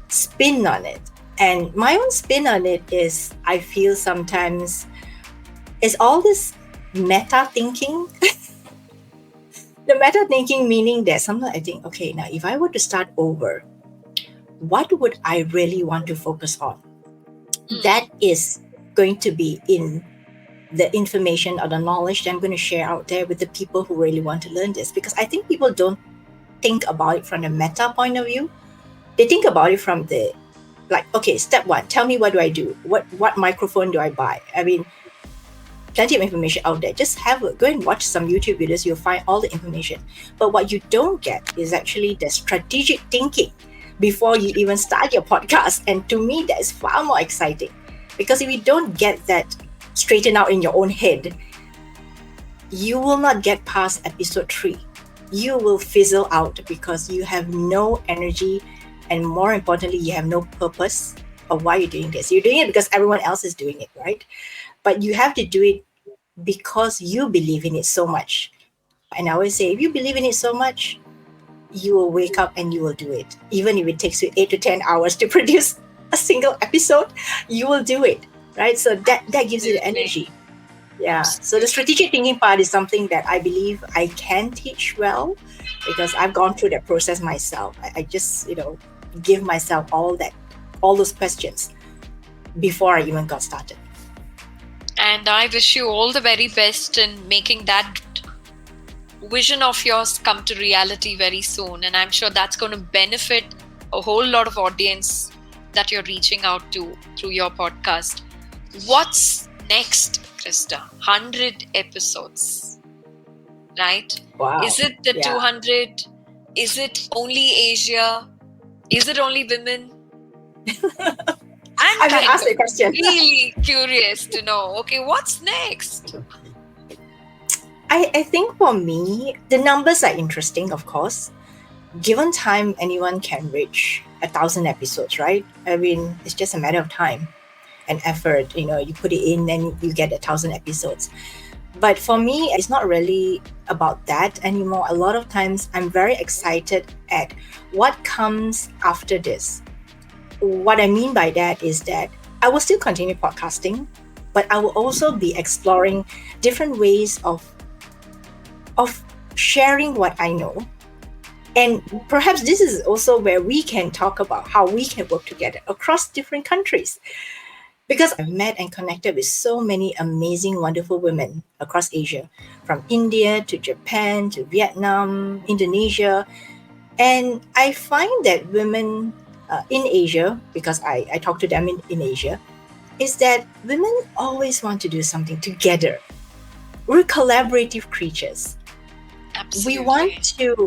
spin on it. And my own spin on it is, I feel sometimes, is all this meta thinking. The meta thinking meaning that sometimes I think, okay, now if I were to start over, what would I really want to focus on? That is going to be in the information or the knowledge that I'm going to share out there with the people who really want to learn this. Because I think people don't think about it from the meta point of view. They think about it from the, like, okay, step one, tell me what do I do? What microphone do I buy? I mean, plenty of information out there. Just go and watch some YouTube videos. You'll find all the information. But what you don't get is actually the strategic thinking before you even start your podcast. And to me, that is far more exciting, because if you don't get that straightened out in your own head, you will not get past episode 3. You will fizzle out because you have no energy, and more importantly, you have no purpose of why you're doing this. You're doing it because everyone else is doing it, right? But you have to do it because you believe in it so much. And I always say, if you believe in it so much, you will wake up and you will do it. Even if it takes you 8 to 10 hours to produce a single episode, you will do it, right? So that gives you the energy. Yeah. So the strategic thinking part is something that I believe I can teach well, because I've gone through that process myself. I just, give myself all those questions before I even got started. And I wish you all the very best in making that vision of yours come to reality very soon. And I'm sure that's going to benefit a whole lot of audience that you're reaching out to through your podcast. What's next, Krista? 100 episodes, right? Wow. Is it the 200? Is it only Asia? Is it only women? I'm going to ask the question. Really curious to know, okay, what's next? I think for me, the numbers are interesting, of course. Given time, anyone can reach 1,000 episodes, right? I mean, it's just a matter of time and effort. You put it in and you get 1,000 episodes. But for me, it's not really about that anymore. A lot of times, I'm very excited at what comes after this. What I mean by that is that I will still continue podcasting, but I will also be exploring different ways of sharing what I know. And perhaps this is also where we can talk about how we can work together across different countries. Because I've met and connected with so many amazing, wonderful women across Asia, from India to Japan to Vietnam, Indonesia. And I find that women in Asia, because I talk to them in Asia, is that women always want to do something together. We're collaborative creatures. Absolutely.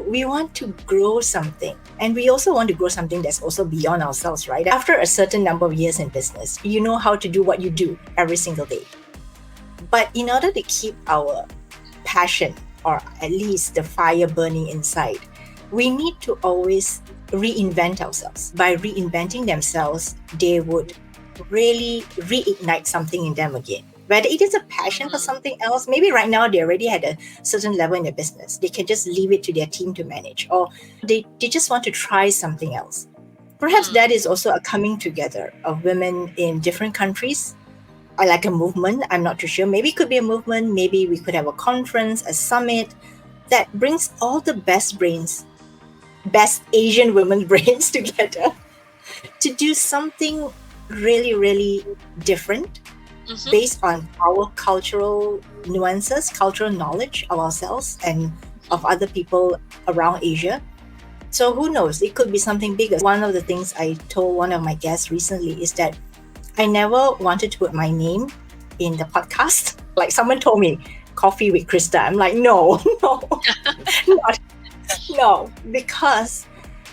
We want to grow something, and we also want to grow something that's also beyond ourselves, right? After a certain number of years in business, you know how to do what you do every single day. But in order to keep our passion, or at least the fire burning inside, we need to always reinvent ourselves. By reinventing themselves, they would really reignite something in them again. Whether it is a passion for something else, maybe right now they already had a certain level in their business. They can just leave it to their team to manage, or they just want to try something else. Perhaps that is also a coming together of women in different countries. I like a movement. I'm not too sure. Maybe it could be a movement. Maybe we could have a conference, a summit that brings all the best brains, best Asian women's brains together to do something really, really different. Based on our cultural nuances, cultural knowledge of ourselves and of other people around Asia. So who knows? It could be something bigger. One of the things I told one of my guests recently is that I never wanted to put my name in the podcast. Like someone told me, Coffee with Krista. I'm like, no, no, because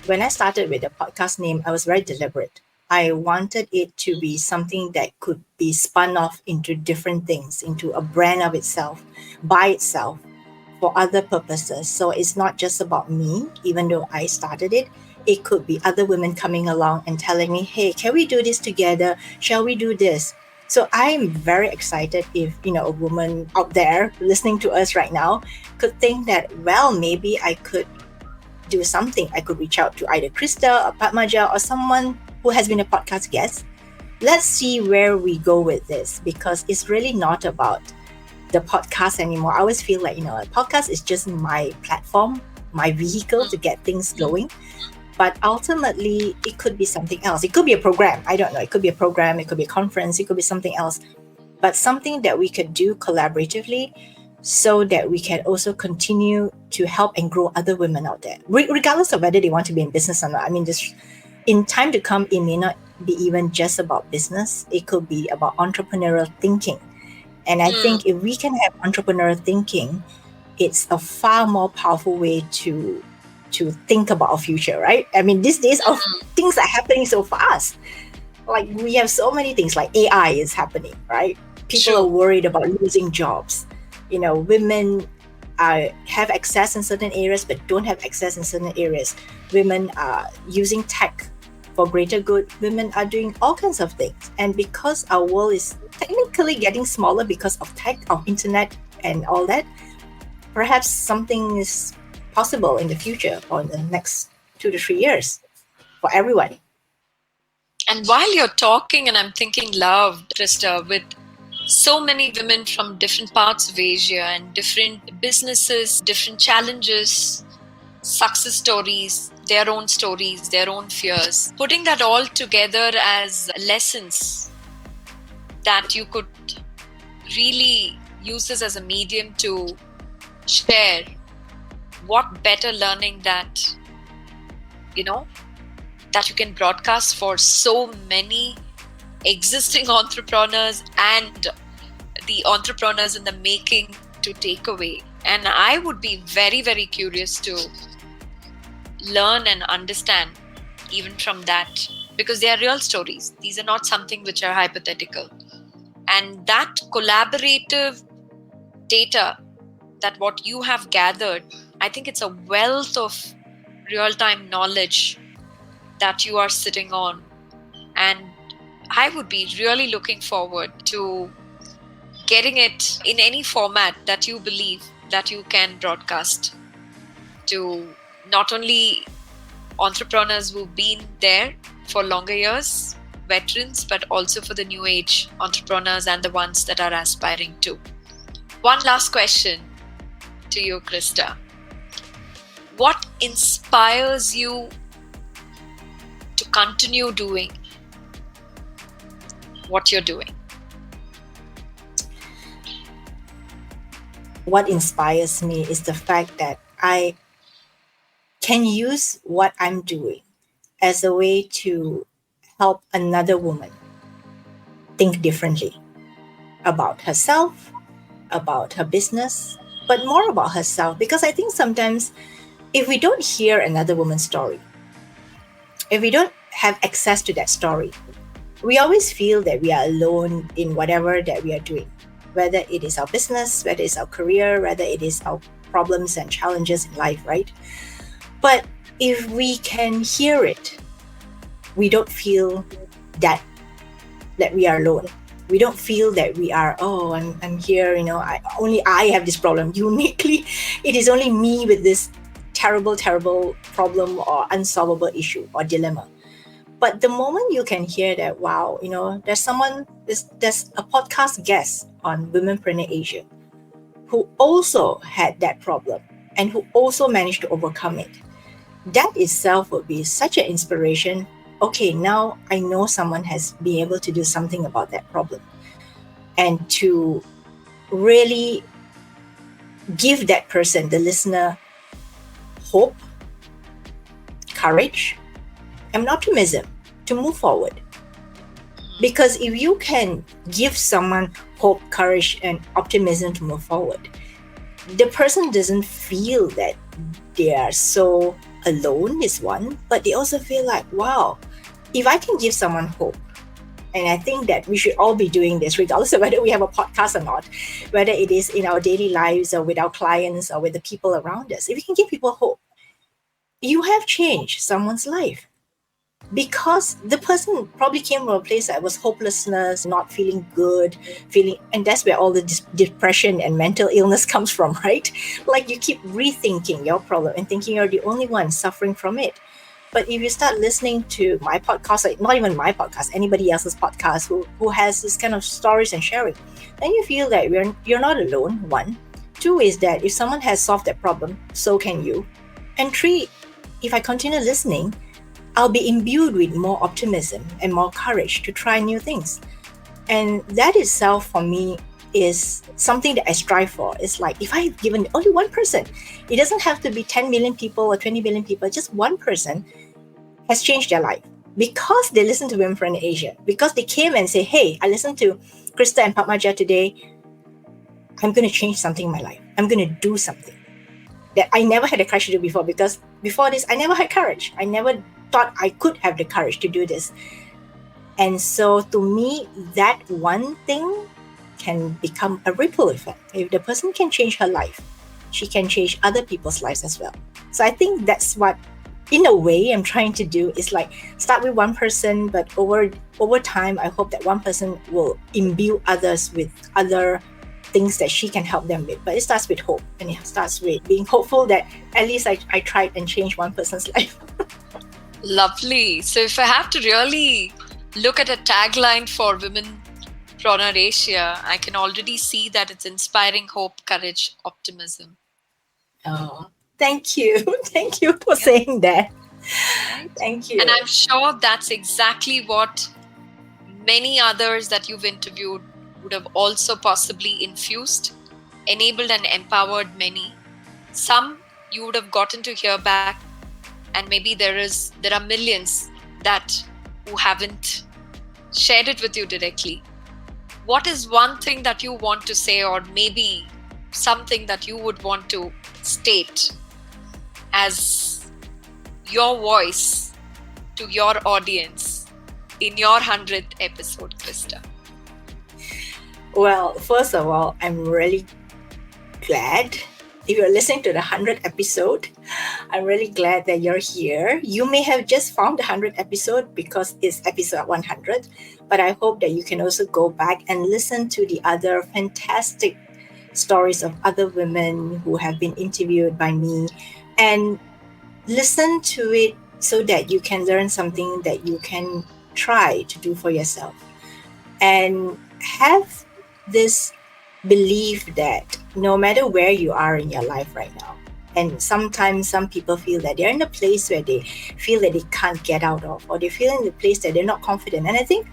when I started with the podcast name, I was very deliberate. I wanted it to be something that could be spun off into different things, into a brand of itself, by itself, for other purposes. So it's not just about me, even though I started it. It could be other women coming along and telling me, hey, can we do this together? Shall we do this? So I'm very excited if, a woman out there listening to us right now could think that, well, maybe I could do something. I could reach out to either Krista or Padmaja or someone who has been a podcast guest. Let's see where we go with this, because it's really not about the podcast anymore. I always feel like, a podcast is just my platform, my vehicle to get things going. But ultimately, it could be something else. It could be a program. I don't know. It could be a program. It could be a conference. It could be something else. But something that we could do collaboratively so that we can also continue to help and grow other women out there, regardless of whether they want to be in business or not. I mean, just in time to come, it may not be even just about business. It could be about entrepreneurial thinking. And I think if we can have entrepreneurial thinking, it's a far more powerful way to think about our future, right? I mean, these days of things are happening so fast. Like, we have so many things, like AI is happening, right? People are worried about losing jobs. Women have access in certain areas but don't have access in certain areas. Women are using tech for greater good. Women are doing all kinds of things. And because our world is technically getting smaller because of tech, of internet and all that, perhaps something is possible in the future or in the next 2 to 3 years for everyone. And while you're talking, and I'm thinking, love, Krista, with so many women from different parts of Asia and different businesses, different challenges, success stories, their own fears, putting that all together as lessons that you could really use this as a medium to share. What better learning that that you can broadcast for so many existing entrepreneurs and the entrepreneurs in the making to take away. And I would be very, very curious to learn and understand even from that, because they are real stories. These are not something which are hypothetical. And that collaborative data, that what you have gathered, I think it's a wealth of real-time knowledge that you are sitting on. And I would be really looking forward to getting it in any format that you believe that you can broadcast to not only entrepreneurs who've been there for longer years, veterans, but also for the new age entrepreneurs and the ones that are aspiring to. One last question to you, Krista. What inspires you to continue doing what you're doing? What inspires me is the fact that I can use what I'm doing as a way to help another woman think differently about herself, about her business, but more about herself. Because I think sometimes if we don't hear another woman's story, if we don't have access to that story, we always feel that we are alone in whatever that we are doing, whether it is our business, whether it's our career, whether it is our problems and challenges in life, right? But if we can hear it, we don't feel that we are alone. We don't feel that we are, I'm here, only I have this problem. Uniquely, it is only me with this terrible problem or unsolvable issue or dilemma. But the moment you can hear that, wow, there's a podcast guest on Womenpreneur Asia who also had that problem and who also managed to overcome it, that itself would be such an inspiration. Okay, now I know someone has been able to do something about that problem. And to really give that person, the listener, hope, courage, and optimism to move forward. Because if you can give someone hope, courage, and optimism to move forward, the person doesn't feel that they are so alone is one, but they also feel like, wow, if I can give someone hope, and I think that we should all be doing this, regardless of whether we have a podcast or not, whether it is in our daily lives or with our clients or with the people around us. If we can give people hope, you have changed someone's life. Because the person probably came from a place that was hopelessness, not feeling good, and that's where all the depression and mental illness comes from, right? Like you keep rethinking your problem and thinking you're the only one suffering from it. But if you start listening to my podcast, like not even my podcast, anybody else's podcast who has this kind of stories and sharing, then you feel that you're not alone, one. Two is that if someone has solved that problem, so can you. And three, if I continue listening, I'll be imbued with more optimism and more courage to try new things. And that itself for me is something that I strive for. It's like if I've given only one person, it doesn't have to be 10 million people or 20 million people, just one person has changed their life because they listened to Womenpreneur Asia, because they came and say, hey, I listened to Krista and Padmaja today. I'm going to change something in my life. I'm going to do something that I never had the courage to do before, because before this, I never had courage. I never thought I could have the courage to do this. And so to me, that one thing can become a ripple effect. If the person can change her life, she can change other people's lives as well. So I think that's what, in a way, I'm trying to do, is like start with one person, but over time, I hope that one person will imbue others with other things that she can help them with. But it starts with hope, and it starts with being hopeful that at least I tried and changed one person's life. Lovely. So if I have to really look at a tagline for Womenpreneur Asia, I can already see that it's inspiring hope, courage, optimism. Oh, thank you. Thank you for saying that. Right? Thank you. And I'm sure that's exactly what many others that you've interviewed would have also possibly infused, enabled and empowered many. Some you would have gotten to hear back, and maybe there are millions who haven't shared it with you directly. What is one thing that you want to say, or maybe something that you would want to state as your voice to your audience in your 100th episode, Krista? Well, first of all, I'm really glad. If you're listening to the 100th episode, I'm really glad that you're here. You may have just found the 100th episode because it's episode 100, but I hope that you can also go back and listen to the other fantastic stories of other women who have been interviewed by me, and listen to it so that you can learn something that you can try to do for yourself. And have this belief that no matter where you are in your life right now, and sometimes some people feel that they're in a place where they feel that they can't get out of, or they feel in a place that they're not confident. And I think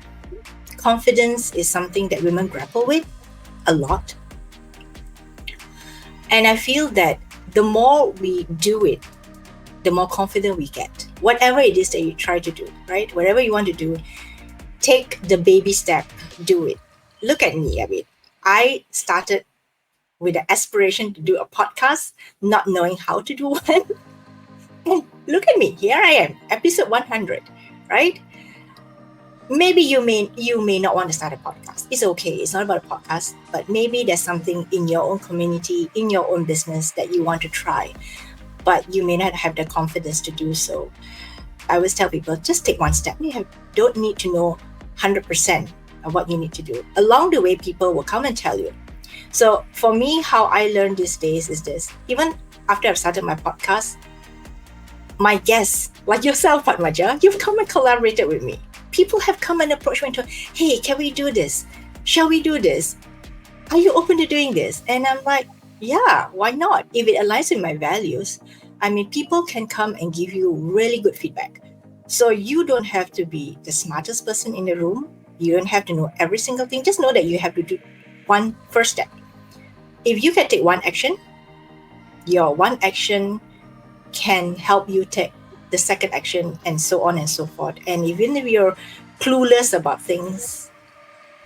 confidence is something that women grapple with a lot. And I feel that the more we do it, the more confident we get. Whatever it is that you try to do, right? Whatever you want to do, take the baby step, do it. Look at me, Abid. I started with the aspiration to do a podcast, not knowing how to do one. And look at me, here I am, episode 100, right? Maybe you may not want to start a podcast. It's okay, it's not about a podcast, but maybe there's something in your own community, in your own business that you want to try, but you may not have the confidence to do so. I always tell people, just take one step. You don't need to know 100% of what you need to do. Along the way, people will come and tell you. So for me, how I learned these days is this. Even after I've started my podcast, my guests, like yourself, Padmaja, you've come and collaborated with me. People have come and approached me and told, hey, can we do this? Shall we do this? Are you open to doing this? And I'm like, yeah, why not? If it aligns with my values, I mean, people can come and give you really good feedback. So you don't have to be the smartest person in the room. You don't have to know every single thing. Just know that you have to do one first step. If you can take one action, your one action can help you take the second action, and so on and so forth. And even if you're clueless about things,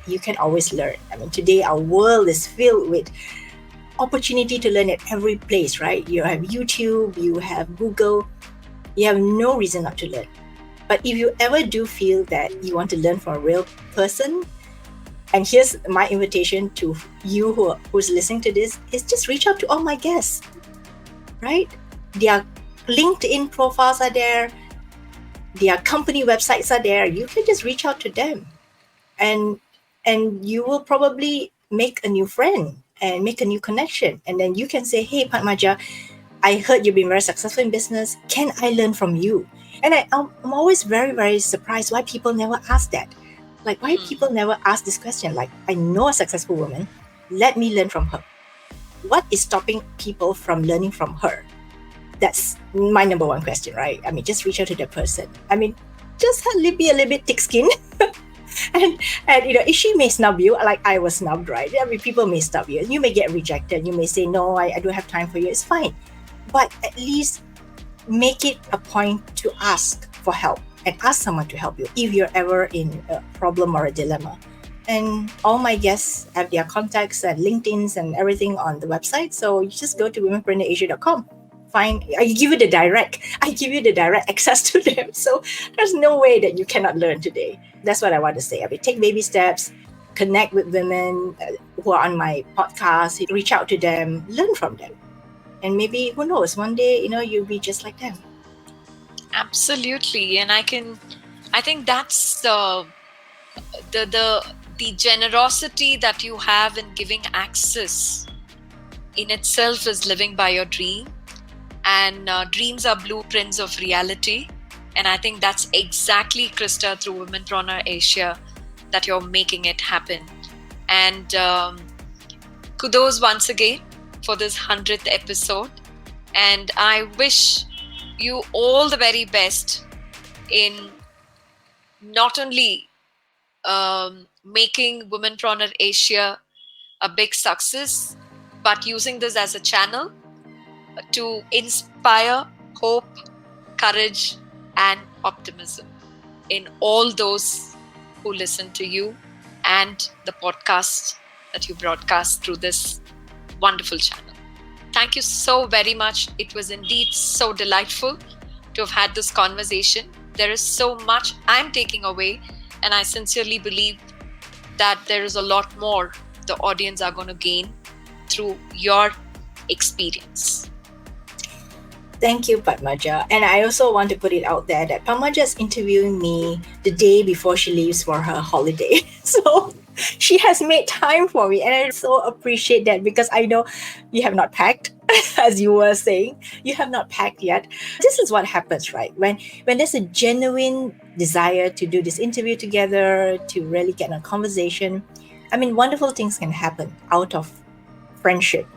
you can always learn. I mean, today our world is filled with opportunity to learn at every place, right? You have YouTube, you have Google. You have no reason not to learn. But if you ever do feel that you want to learn from a real person, and here's my invitation to you who's listening to this, is just reach out to all my guests, right? Their LinkedIn profiles are there. Their company websites are there. You can just reach out to them, and you will probably make a new friend and make a new connection. And then you can say, hey, Padmaja, I heard you've been very successful in business. Can I learn from you? And I'm always very, very surprised why people never ask that. Like, why people never ask this question? Like, I know a successful woman. Let me learn from her. What is stopping people from learning from her? That's my number one question, right? I mean, just reach out to the person. I mean, just be a little bit thick-skinned. and she may snub you like I was snubbed, right? I mean, people may snub you. You may get rejected. You may say, no, I don't have time for you. It's fine. But at least make it a point to ask for help and ask someone to help you if you're ever in a problem or a dilemma. And all my guests have their contacts and LinkedIns and everything on the website. So you just go to womenpreneurasia.com. I give you the direct access to them. So there's no way that you cannot learn today. That's what I want to say. I mean, take baby steps, connect with women who are on my podcast, reach out to them, learn from them. And maybe, who knows, one day, you'll be just like them. Absolutely. And I think that's the generosity that you have in giving access in itself is living by your dream. And dreams are blueprints of reality. And I think that's exactly, Krista, through Womenpreneur Asia, that you're making it happen. And kudos once again for this 100th episode. And I wish you all the very best in not only making Womenpreneur Asia a big success, but using this as a channel to inspire hope, courage, and optimism in all those who listen to you and the podcast that you broadcast through this wonderful channel. Thank you so very much. It was indeed so delightful to have had this conversation. There is so much I'm taking away, and I sincerely believe that there is a lot more the audience are going to gain through your experience. Thank you, Padmaja. And I also want to put it out there that Padmaja is interviewing me the day before she leaves for her holiday. So she has made time for me. And I so appreciate that, because I know you have not packed, as you were saying. You have not packed yet. This is what happens, right? When there's a genuine desire to do this interview together, to really get a conversation, I mean, wonderful things can happen out of friendship,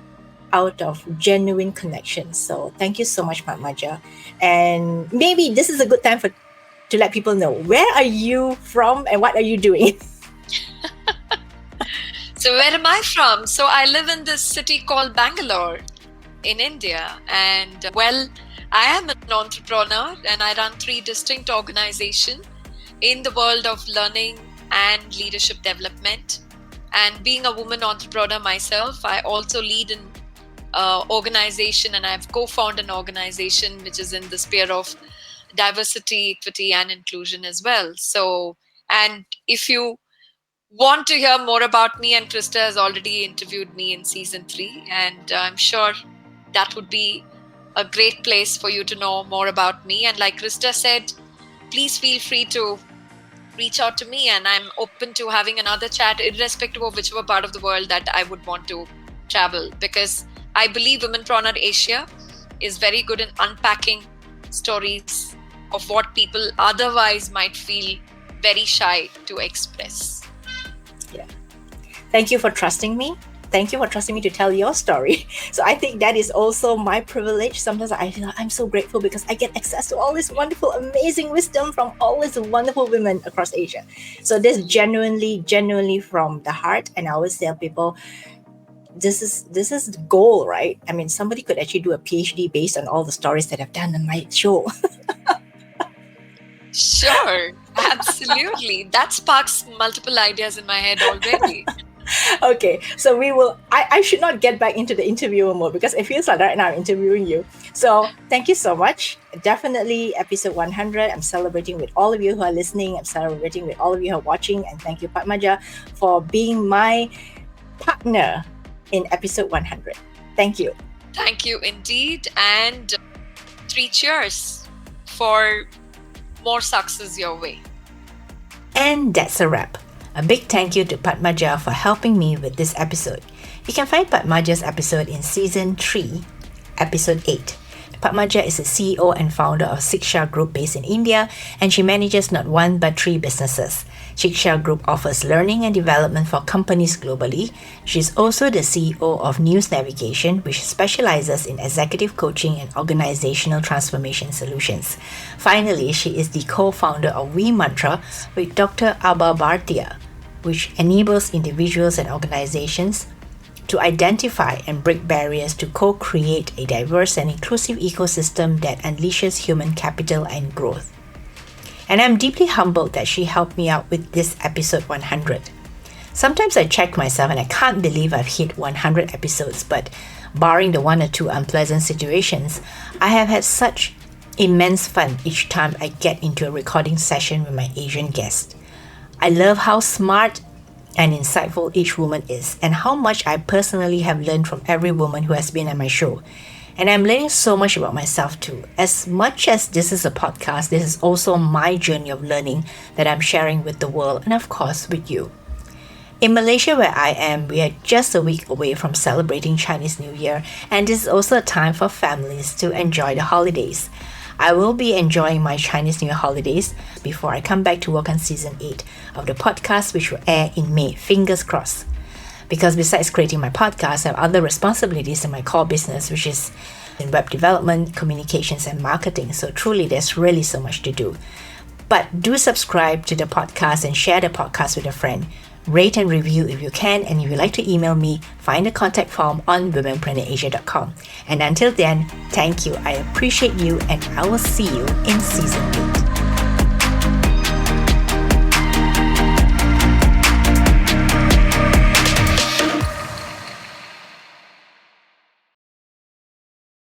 out of genuine connection. So thank you so much, Padmaja. And maybe this is a good time to let people know, where are you from and what are you doing? So where am I from? So I live in this city called Bangalore in India. And I am an entrepreneur and I run 3 distinct organizations in the world of learning and leadership development. And being a woman entrepreneur myself, I also lead an organization, and I've co-founded an organization which is in the sphere of diversity, equity, and inclusion as well. So, and if you want to hear more about me, and Krista has already interviewed me in season 3, and I'm sure that would be a great place for you to know more about me. And like Krista said, please feel free to reach out to me, and I'm open to having another chat irrespective of whichever part of the world that I would want to travel, because I believe Womenpreneur Asia is very good in unpacking stories of what people otherwise might feel very shy to express. Yeah. Thank you for trusting me. Thank you for trusting me to tell your story. So I think that is also my privilege. Sometimes I'm so grateful because I get access to all this wonderful, amazing wisdom from all these wonderful women across Asia. So this genuinely from the heart. And I always tell people, this is the goal, right? I mean, somebody could actually do a PhD based on all the stories that I've done on my show. Sure, absolutely. That sparks multiple ideas in my head already. Okay, so we will. I should not get back into the interviewer mode because it feels like right now I'm interviewing you. So thank you so much. Definitely episode 100. I'm celebrating with all of you who are listening. I'm celebrating with all of you who are watching. And thank you, Padmaja, for being my partner in episode 100. Thank you. Thank you indeed. And 3 cheers for more success your way. And that's a wrap. A big thank you to Padmaja for helping me with this episode. You can find Padmaja's episode in Season 3, Episode 8. Padmaja is the CEO and founder of Siksha Group based in India, and she manages not 1 but 3 businesses. Siksha Group offers learning and development for companies globally. She is also the CEO of News Navigation, which specializes in executive coaching and organizational transformation solutions. Finally, she is the co-founder of We Mantra with Dr. Abha Bhartia, which enables individuals and organizations to identify and break barriers to co-create a diverse and inclusive ecosystem that unleashes human capital and growth. And I'm deeply humbled that she helped me out with this episode 100. Sometimes I check myself and I can't believe I've hit 100 episodes, but barring the 1 or 2 unpleasant situations, I have had such immense fun each time I get into a recording session with my Asian guest. I love how smart and insightful each woman is, and how much I personally have learned from every woman who has been on my show. And I'm learning so much about myself too. As much as this is a podcast, this is also my journey of learning that I'm sharing with the world and of course with you. In Malaysia where I am, we are just a week away from celebrating Chinese New Year, and this is also a time for families to enjoy the holidays. I will be enjoying my Chinese New Year holidays before I come back to work on Season 8 of the podcast, which will air in May, fingers crossed. Because besides creating my podcast, I have other responsibilities in my core business, which is in web development, communications, and marketing. So truly, there's really so much to do. But do subscribe to the podcast and share the podcast with a friend. Rate and review if you can, and if you'd like to email me, find the contact form on womenpreneurasia.com. And until then, thank you. I appreciate you, and I will see you in Season 8.